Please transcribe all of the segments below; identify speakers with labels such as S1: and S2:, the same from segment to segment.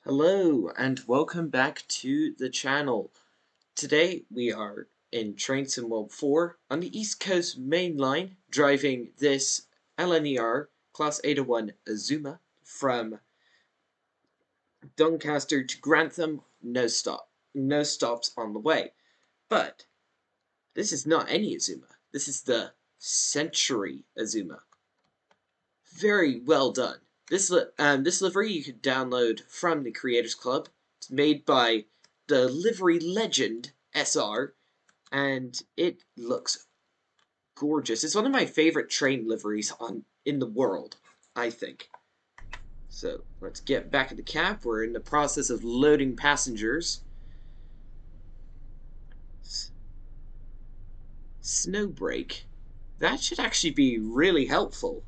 S1: Hello and welcome back to the channel. Today we are in Train Sim World 4 on the East Coast Main Line, driving this LNER Class 801 Azuma from Doncaster to Grantham, no stops on the way. But this is not any Azuma. This is the Century Azuma. Very well done. This livery you can download from the Creators Club. It's made by the livery legend SR, and it looks gorgeous. It's one of my favorite train liveries in the world, I think. So let's get back in the cab. We're in the process of loading passengers. Snow brake. That should actually be really helpful.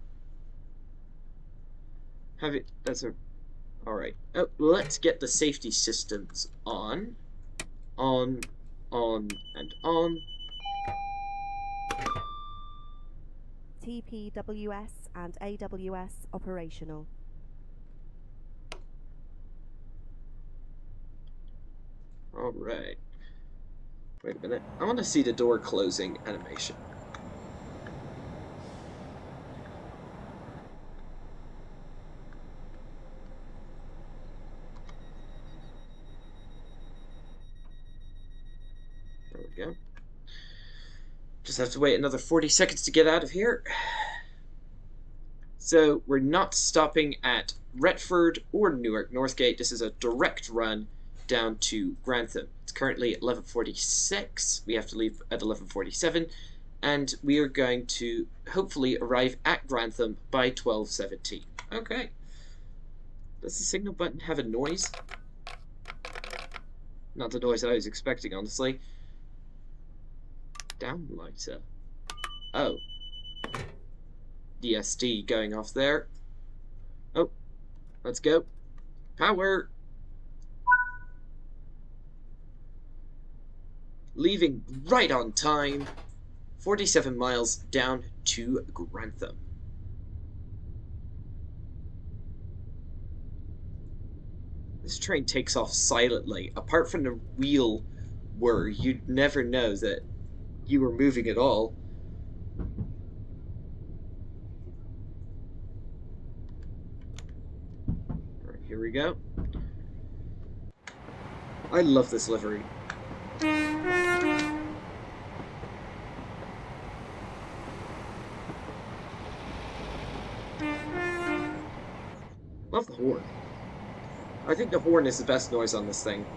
S1: Alright. Oh, let's get the safety systems on. On, and on.
S2: TPWS and AWS operational.
S1: Alright. Wait a minute. I want to see the door closing animation. There we go. Just have to wait another 40 seconds to get out of here. So we're not stopping at Retford or Newark Northgate. This is a direct run down to Grantham. It's currently at 11:46. We have to leave at 11:47, and we are going to hopefully arrive at Grantham by 12:17. Okay. Does the signal button have a noise? Not the noise I was expecting, honestly. Downlighter. Oh. DSD going off there. Oh. Let's go. Power! Leaving right on time. 47 miles down to Grantham. This train takes off silently. Apart from the wheel whir, you'd never know that you were moving at all. Alright, here we go. I love this livery. Love the horn. I think the horn is the best noise on this thing.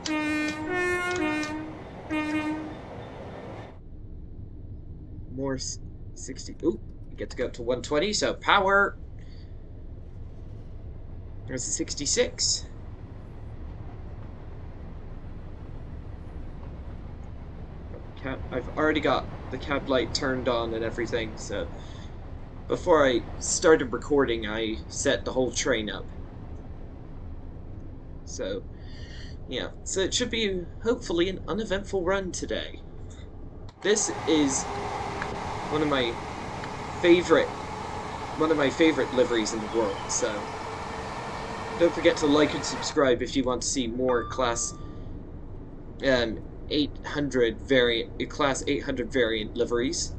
S1: More 60. Ooh, we get to go up to 120, so power. There's a 66. I've already got the cab light turned on and everything, so before I started recording, I set the whole train up. So, yeah. So it should be, hopefully, an uneventful run today. This is one of my favorite liveries in the world, so don't forget to like and subscribe if you want to see more Class 800 variant liveries,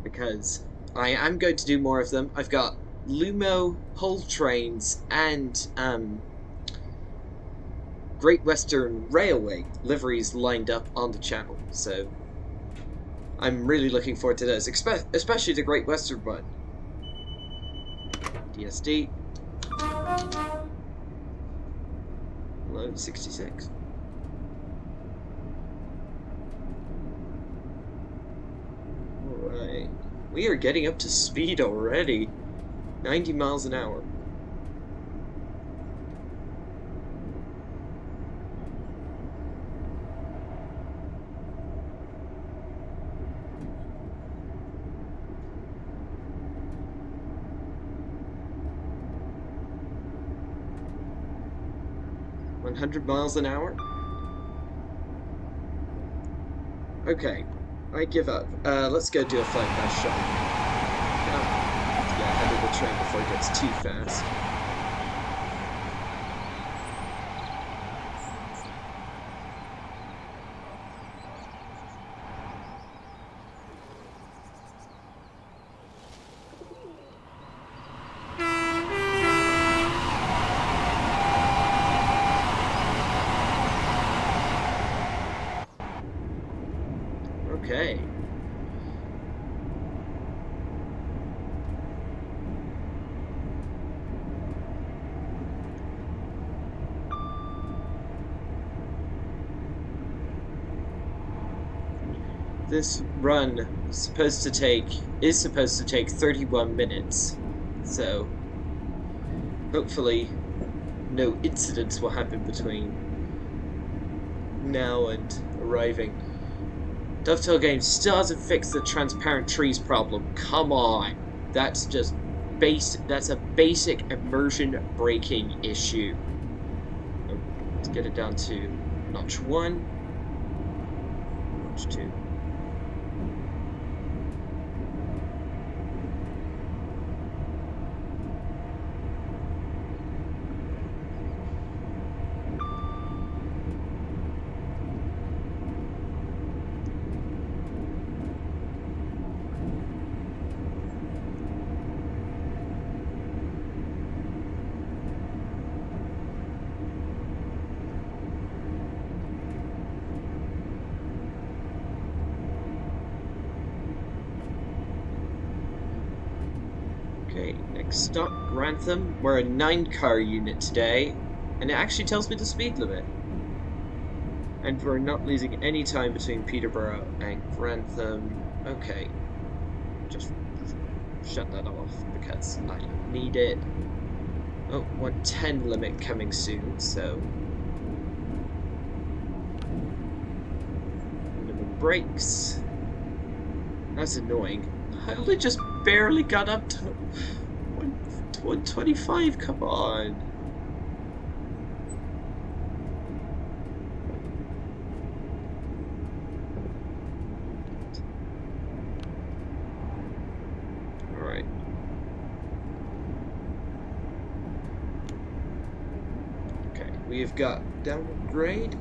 S1: because I am going to do more of them. I've got Lumo, Hull Trains, and Great Western Railway liveries lined up on the channel, so I'm really looking forward to those, especially the Great Western one. DSD. Load 66. Alright. We are getting up to speed already. 90 miles an hour. $100 miles an hour? Okay, I give up. Let's go do a flight past shot. Let's get ahead of the train before it gets too fast. Okay. This run is supposed to take 31 minutes. So hopefully no incidents will happen between now and arriving. Dovetail Games still hasn't fixed the transparent trees problem. Come on. That's just that's a basic immersion breaking issue. Let's get it down to notch 1, notch 2. Okay, next stop, Grantham. We're a 9-car unit today, and it actually tells me the speed limit. And we're not losing any time between Peterborough and Grantham. Okay, just shut that off because I don't need it. Oh, 110 limit coming soon, so minimum brakes. That's annoying. I only just barely got up to 125, come on. Alright. Okay, we've got downgrade.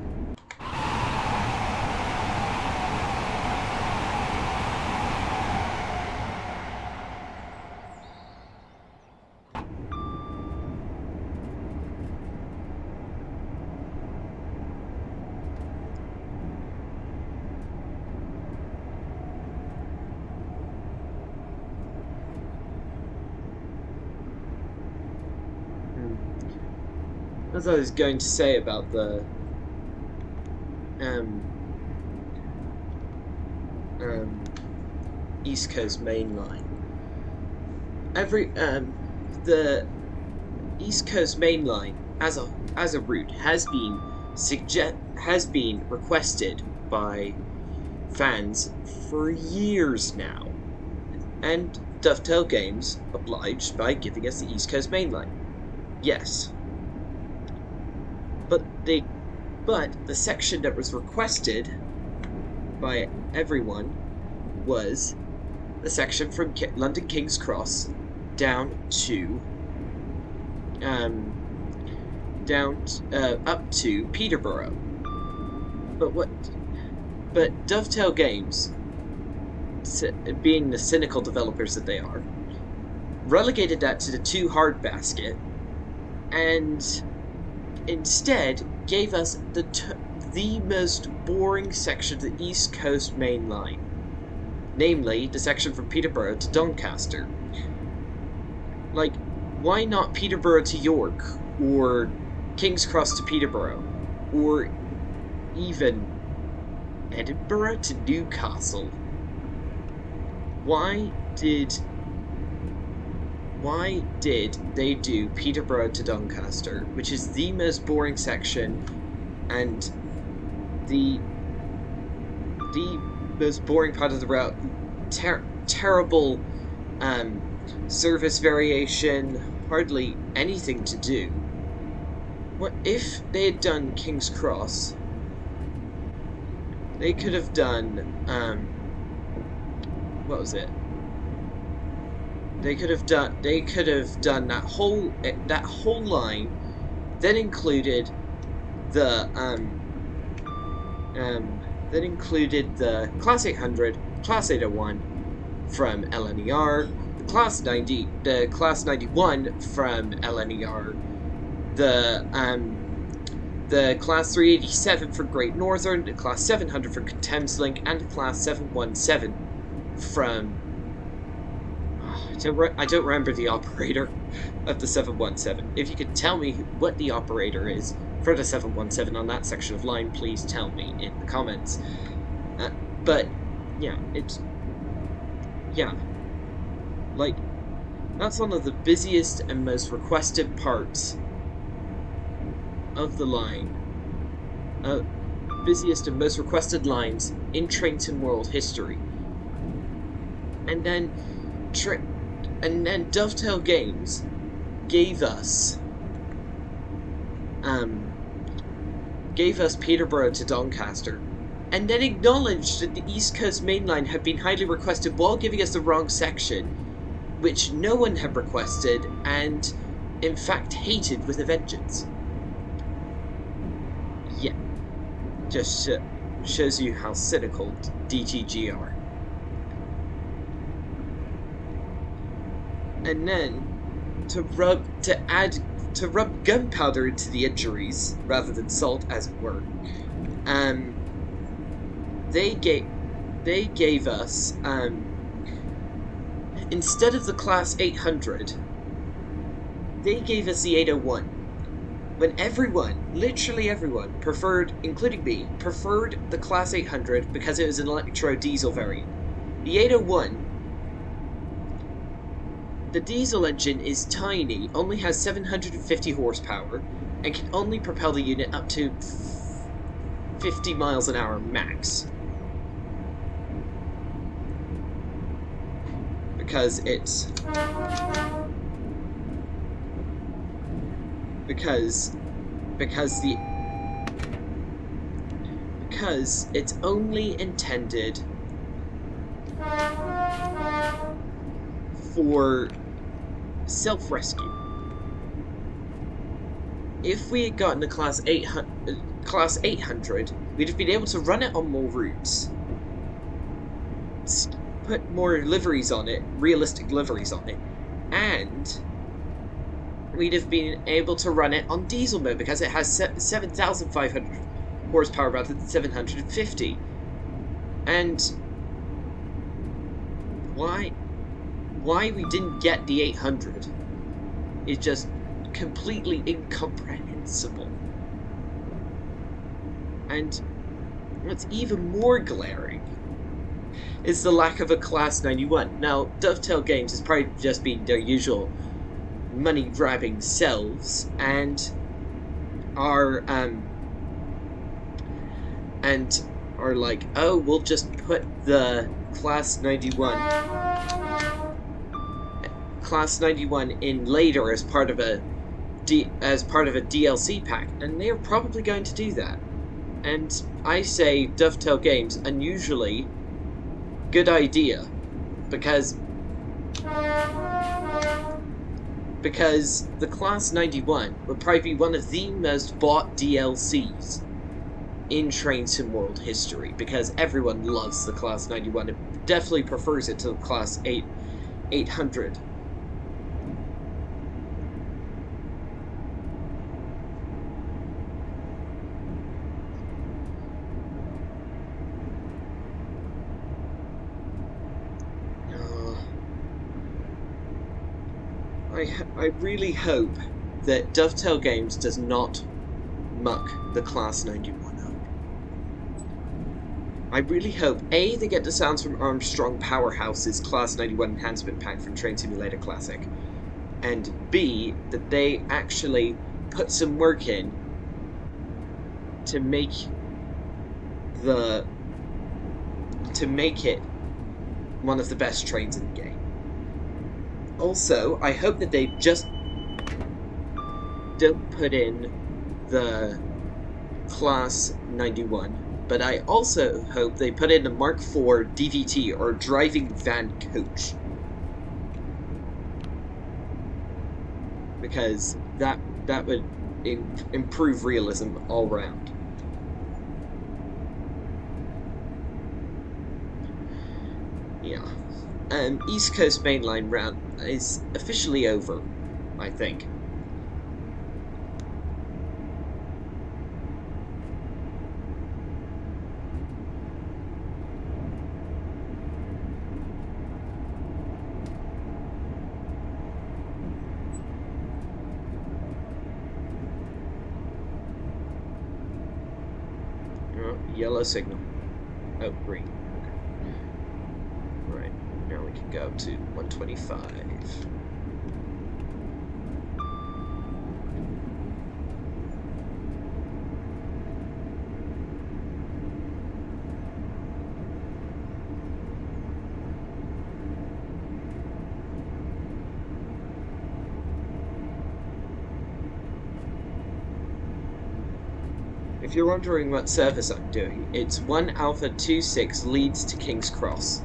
S1: As I was going to say about the East Coast Main Line. The East Coast Main Line as a route has been requested by fans for years now, and Dovetail Games obliged by giving us the East Coast Main Line. Yes. But the section that was requested by everyone was the section from London King's Cross down to up to Peterborough. But Dovetail Games, being the cynical developers that they are, relegated that to the too hard basket, and instead gave us the most boring section of the East Coast Main Line, namely the section from Peterborough to Doncaster. Like, why not Peterborough to York, or King's Cross to Peterborough, or even Edinburgh to Newcastle? Why did they do Peterborough to Doncaster, which is the most boring section and the most boring part of the route? Terrible service variation, hardly anything to do. What if they had done King's Cross? They could have done what was it? They could have done that whole line, then included the Class 800, Class 801 from LNER, the Class 91 from LNER, the the Class 387 for Great Northern, the Class 700 for Thameslink, and the Class 717 from... I don't remember the operator of the 717. If you could tell me what the operator is for the 717 on that section of line, please tell me in the comments. But, yeah, like, that's one of the busiest and most requested parts of the line. Busiest and most requested lines in Train Sim World history. And then Dovetail Games gave us Peterborough to Doncaster, and then acknowledged that the East Coast Main Line had been highly requested while giving us the wrong section, which no one had requested and in fact hated with a vengeance. Yeah, just shows you how cynical DTG are. And then to rub gunpowder into the injuries rather than salt, as it were, they gave us instead of the Class 800, they gave us the 801. When everyone, literally everyone, preferred, including me, preferred the Class 800 because it was an electro diesel variant. The 801, the diesel engine is tiny, only has 750 horsepower, and can only propel the unit up to 50 miles an hour max. Because it's... Because it's only intended for self-rescue. If we had gotten a Class 800, we'd have been able to run it on more routes, put more liveries on it, realistic liveries on it, and we'd have been able to run it on diesel mode because it has 7,500 horsepower rather than 750. And why we didn't get the 800 is just completely incomprehensible. And what's even more glaring is the lack of a Class 91. Now, Dovetail Games has probably just been their usual money-grabbing selves, and are like, oh, we'll just put the Class 91 in later as part of a DLC pack, and they're probably going to do that. And I say Dovetail Games, unusually good idea, because the Class 91 would probably be one of the most bought DLCs in Train Sim World history, because everyone loves the Class 91. It definitely prefers it to the Class 800. I really hope that Dovetail Games does not muck the Class 91 up. I really hope, A, they get the sounds from Armstrong Powerhouse's Class 91 enhancement pack from Train Simulator Classic, and B, that they actually put some work in to make it one of the best trains in the game. Also, I hope that they just don't put in the Class 91, but I also hope they put in a Mark IV DVT, or driving van coach, because that would improve realism all round. Yeah. East Coast Mainline round is officially over, I think. Yellow signal. Oh, green. Okay. Right. Now we can go to 125. If you're wondering what service I'm doing, it's 1 Alpha 26 leads to King's Cross.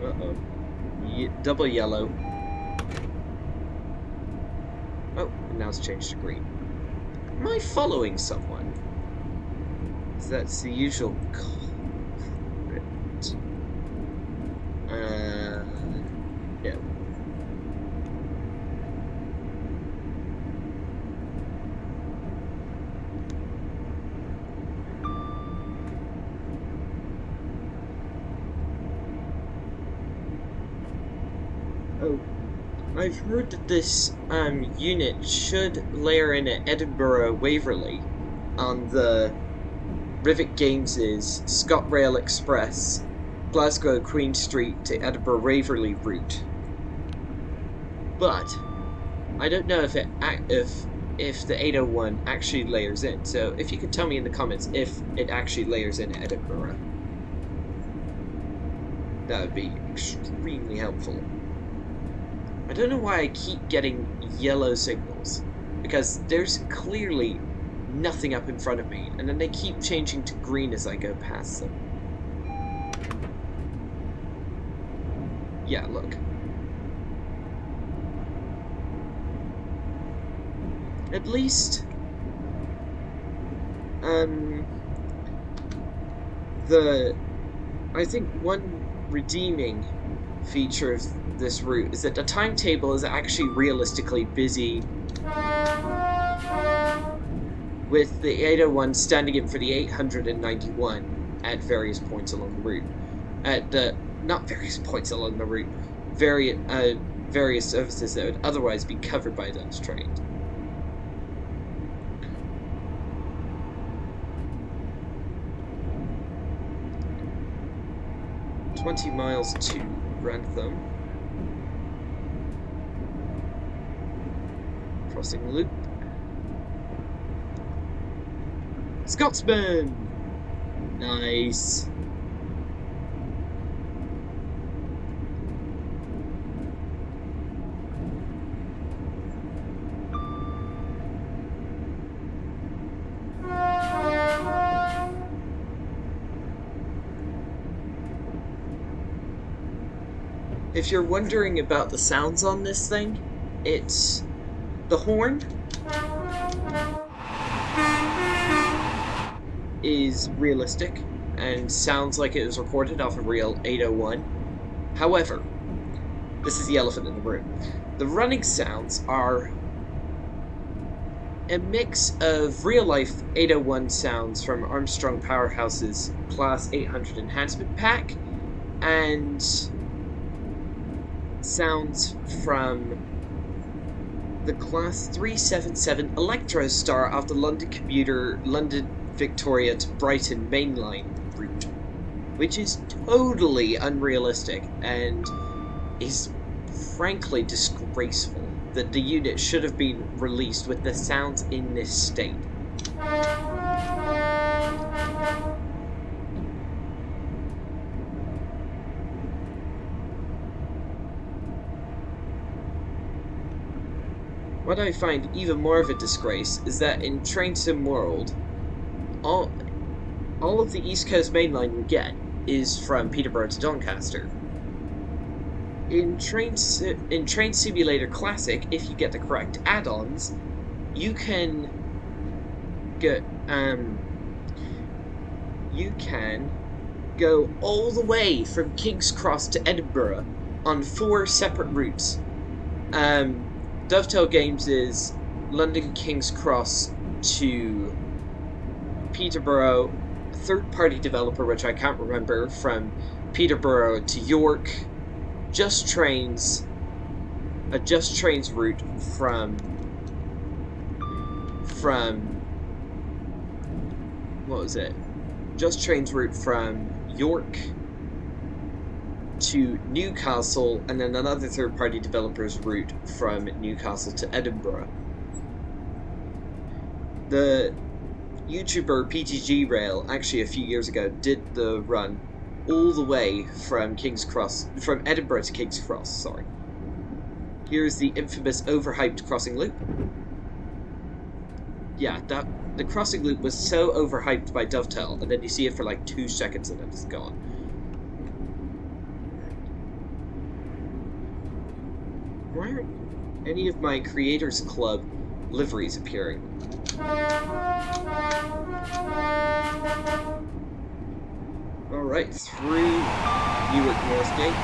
S1: Uh-oh. Double yellow. Oh, and now it's changed to green. Am I following someone? That's the usual culprit. No. Oh, I've heard that this unit should layer in at Edinburgh Waverley on the Rivet Games' ScotRail Express, Glasgow Queen Street to Edinburgh Waverley route. But I don't know if the 801 actually layers in. So if you could tell me in the comments if it actually layers in at Edinburgh, that would be extremely helpful. I don't know why I keep getting yellow signals, because there's clearly nothing up in front of me, and then they keep changing to green as I go past them. Yeah, look. At least, I think one redeeming feature of this route is that the timetable is actually realistically busy, with the 801 standing in for the 891 at various points along the route. Not various points along the route, various services that would otherwise be covered by those trains. $20 miles to Grantham. Crossing loop. Scotsman! Nice. If you're wondering about the sounds on this thing, it's the horn is realistic and sounds like it was recorded off a real 801. However, this is the elephant in the room. The running sounds are a mix of real-life 801 sounds from Armstrong Powerhouse's Class 800 Enhancement Pack and sounds from the Class 377 Electrostar of the London commuter London Victoria to Brighton mainline route, which is totally unrealistic and is frankly disgraceful that the unit should have been released with the sounds in this state. What I find even more of a disgrace is that in Train Sim World, all of the East Coast mainline you get is from Peterborough to Doncaster. In Train Simulator Classic, if you get the correct add-ons, you can go all the way from King's Cross to Edinburgh on 4 separate routes. Dovetail Games is London King's Cross to Peterborough, a third-party developer which I can't remember, from Peterborough to York, Just Trains, a Just Trains route from what was it? Just Trains route from York to Newcastle, and then another third-party developer's route from Newcastle to Edinburgh. The YouTuber PTG Rail, actually a few years ago, did the run all the way from from Edinburgh to King's Cross, sorry. Here's the infamous overhyped crossing loop. Yeah, the crossing loop was so overhyped by Dovetail, and then you see it for like 2 seconds and then it's gone. Why aren't any of my Creators Club liveries appearing? Alright, through Newark Northgate.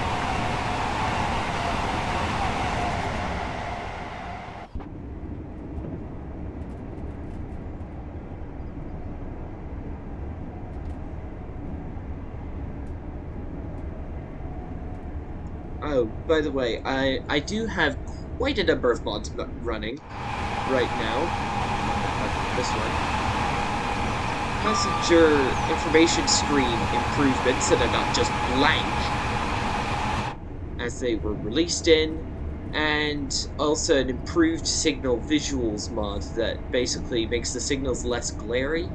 S1: Oh, by the way, I do have quite a number of mods running right now. This one. Passenger information screen improvements that are not just blank, as they were released in, and also an improved signal visuals mod that basically makes the signals less glary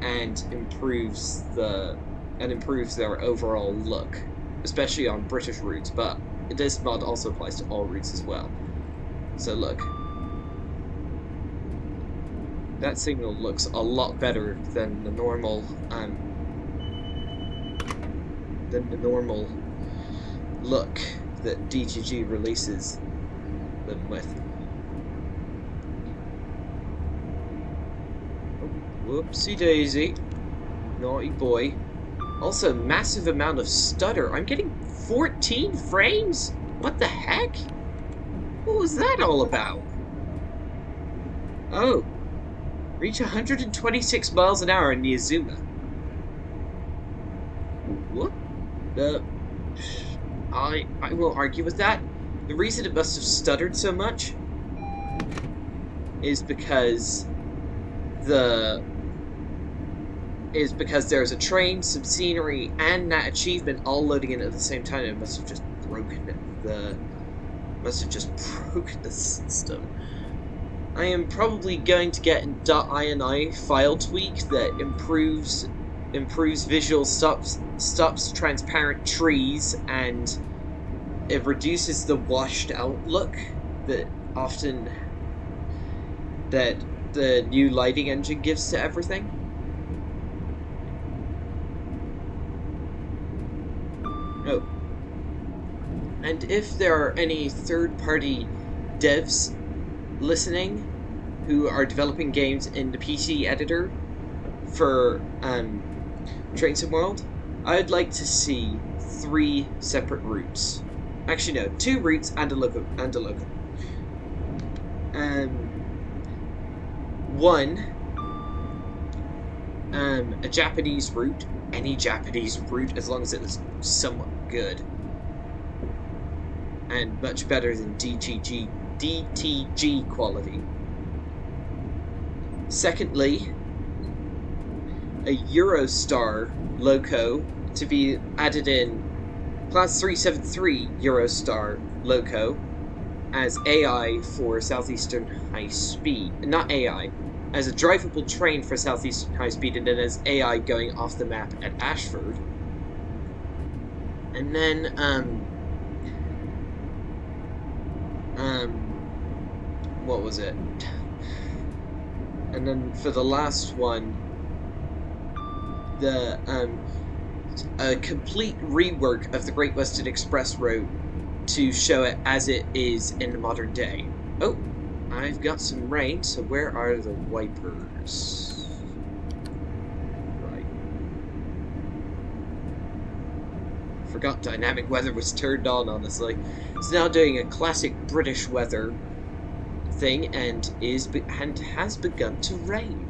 S1: and improves their overall look, especially on British routes, but this mod also applies to all routes as well. So look, that signal looks a lot better than the normal look that DTG releases them with. Oh, whoopsie daisy, naughty boy. Also, massive amount of stutter. I'm getting 14 frames? What the heck? What was that all about? Oh. Reach 126 miles an hour in the Azuma. What? I won't argue with that. The reason it must have stuttered so much is because there's a train, some scenery, and that achievement all loading in at the same time. It must have just broken the system. I am probably going to get an .ini file tweak that improves visual, stops transparent trees, and it reduces the washed out look that the new lighting engine gives to everything. Oh. And if there are any third-party devs listening who are developing games in the PC editor for Train Sim World, I'd like to see 3 separate routes. Actually, no, 2 routes and a local. One, a Japanese route, any Japanese route, as long as it is somewhat good, and much better than DTG quality. Secondly, a Eurostar loco to be added in Class 373 Eurostar loco as AI for Southeastern High Speed. Not AI, as a drivable train for Southeastern High Speed, and then as AI going off the map at Ashford. And then, what was it? And then for the last one, a complete rework of the Great Western Express route to show it as it is in the modern day. Oh, I've got some rain, so where are the wipers? Right. Forgot dynamic weather was turned on, honestly. It's now doing a classic British weather thing and has begun to rain.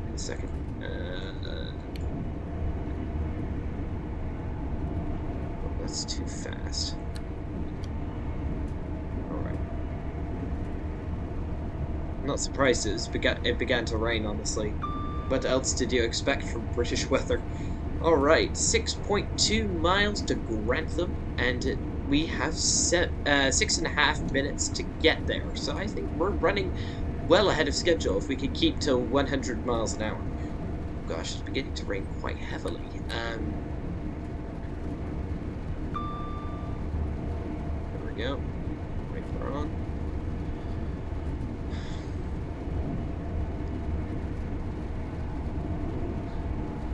S1: In a second. Oh, that's too fast. Alright. I'm not surprised it began to rain, honestly. What else did you expect from British weather? Alright, 6.2 miles to Grantham, and we have 6.5 minutes to get there. So I think we're running well ahead of schedule if we can keep to 100 miles an hour. Oh gosh, it's beginning to rain quite heavily. There we go. Right, we're on.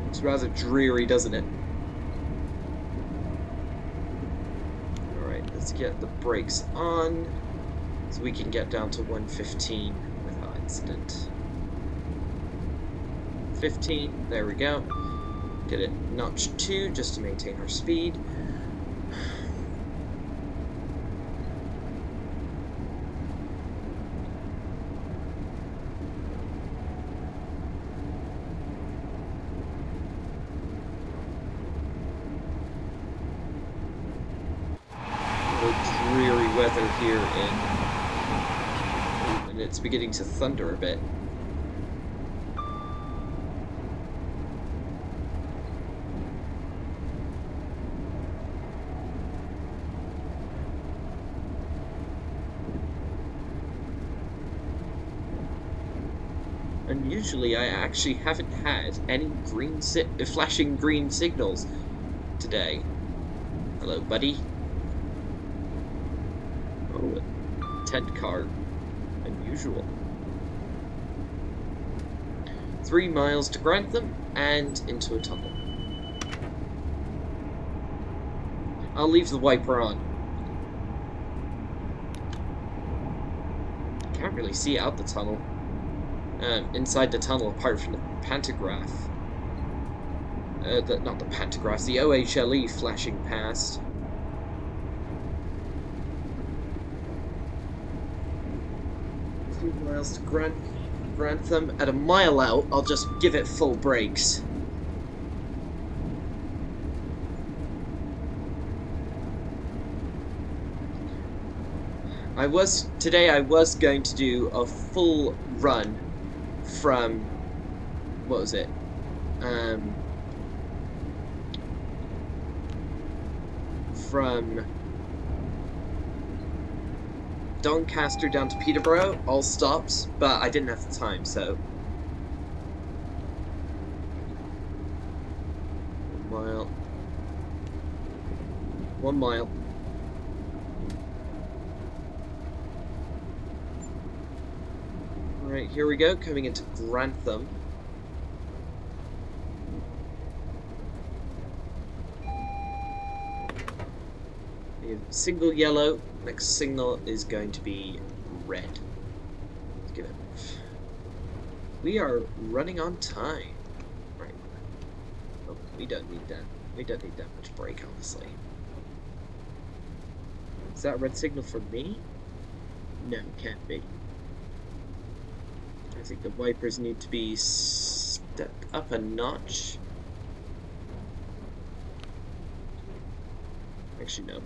S1: It's rather dreary, doesn't it? Alright, let's get the brakes on so we can get down to 115 without incident. 15, there we go. Get it notch 2 just to maintain our speed. Dreary weather here and it's beginning to thunder a bit. And usually I actually haven't had any flashing green signals today. Hello, buddy. Oh, a tent car. Unusual. 3 miles to Grantham and into a tunnel. I'll leave the wiper on. Can't really see out the tunnel. Inside the tunnel, apart from the pantograph. Not the pantograph, the OHLE flashing past. Miles to Grantham. At a mile out, I'll just give it full brakes. Today I was going to do a full run from, what was it? From Doncaster down to Peterborough, all stops, but I didn't have the time, so 1 mile. 1 mile. Alright, here we go, coming into Grantham. We have single yellow. Next signal is going to be red. Let's give it. We are running on time. Right. Oh, we don't need that. We don't need that much brake, honestly. Is that a red signal for me? No, can't be. I think the wipers need to be stepped up a notch. Actually, no.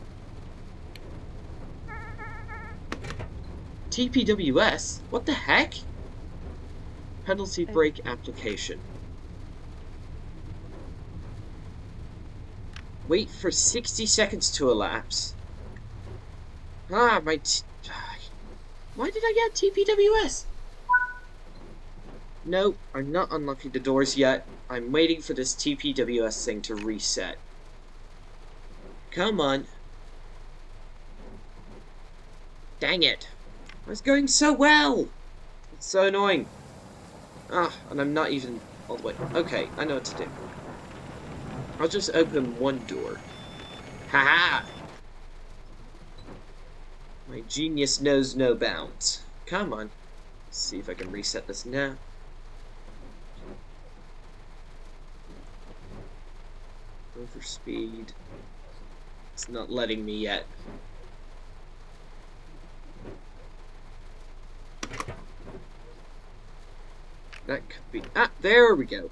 S1: TPWS? What the heck? Penalty brake application. Wait for 60 seconds to elapse. Ah, why did I get TPWS? No, I'm not unlocking the doors yet. I'm waiting for this TPWS thing to reset. Come on. Dang it. I was going so well! It's so annoying. Ah, and I'm not even all the way. Okay, I know what to do. I'll just open one door. Haha! My genius knows no bounds. Come on. Let's see if I can reset this now. Overspeed. It's not letting me yet. That could be... Ah, there we go.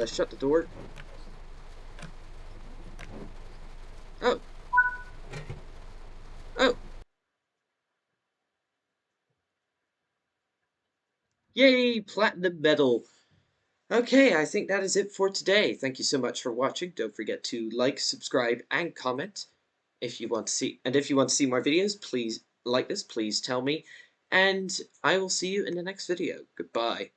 S1: Shut the door. Oh. Oh. Yay, platinum medal. Okay, I think that is it for today. Thank you so much for watching. Don't forget to like, subscribe, and comment if you want to see. And if you want to see more videos, please like this. Please tell me. And I will see you in the next video. Goodbye.